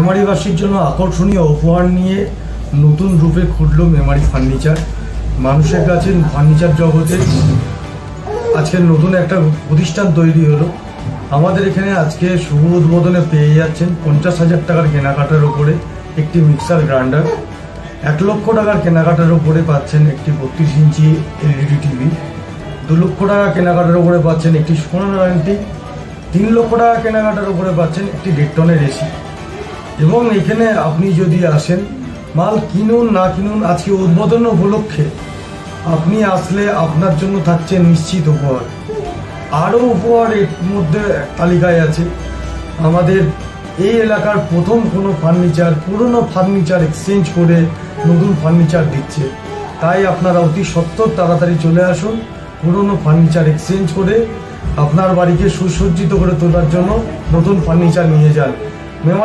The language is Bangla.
মেমারিবাসীর জন্য আকর্ষণীয় উপহার নিয়ে নতুন রূপে খুলল মেমারি ফার্নিচার। মানুষের কাছে ফার্নিচার জগতে আজকে নতুন একটা প্রতিষ্ঠান তৈরি হলো। আমাদের এখানে আজকে শুভ উদ্বোধনে পেয়ে যাচ্ছেন 50,000 টাকার কেনাকাটার ওপরে একটি মিক্সার গ্রাইন্ডার, 1 লক্ষ টাকার কেনাকাটার ওপরে পাচ্ছেন একটি 32 ইঞ্চি এলইডি টিভি, 2 লক্ষ টাকা কেনাকাটার ওপরে পাচ্ছেন একটি সোনার ওয়ারেন্টি, 3 লক্ষ টাকা কেনাকাটার ওপরে পাচ্ছেন একটি 1.5 টনের এসি। এবং এখানে আপনি যদি আসেন, মাল কিনুন না কিনুন, আজকে উদ্বোধন উপলক্ষে আপনি আসলে আপনার জন্য থাকছে নিশ্চিত উপহার। আরও উপহার এর মধ্যে তালিকায় আছে। আমাদের এই এলাকার প্রথম কোনো ফার্নিচার পুরনো ফার্নিচার এক্সচেঞ্জ করে নতুন ফার্নিচার দিচ্ছে। তাই আপনারা অতি সত্বর তাড়াতাড়ি চলে আসুন, পুরনো ফার্নিচার এক্সচেঞ্জ করে আপনার বাড়িকে সুসজ্জিত করে তোলার জন্য নতুন ফার্নিচার নিয়ে যান।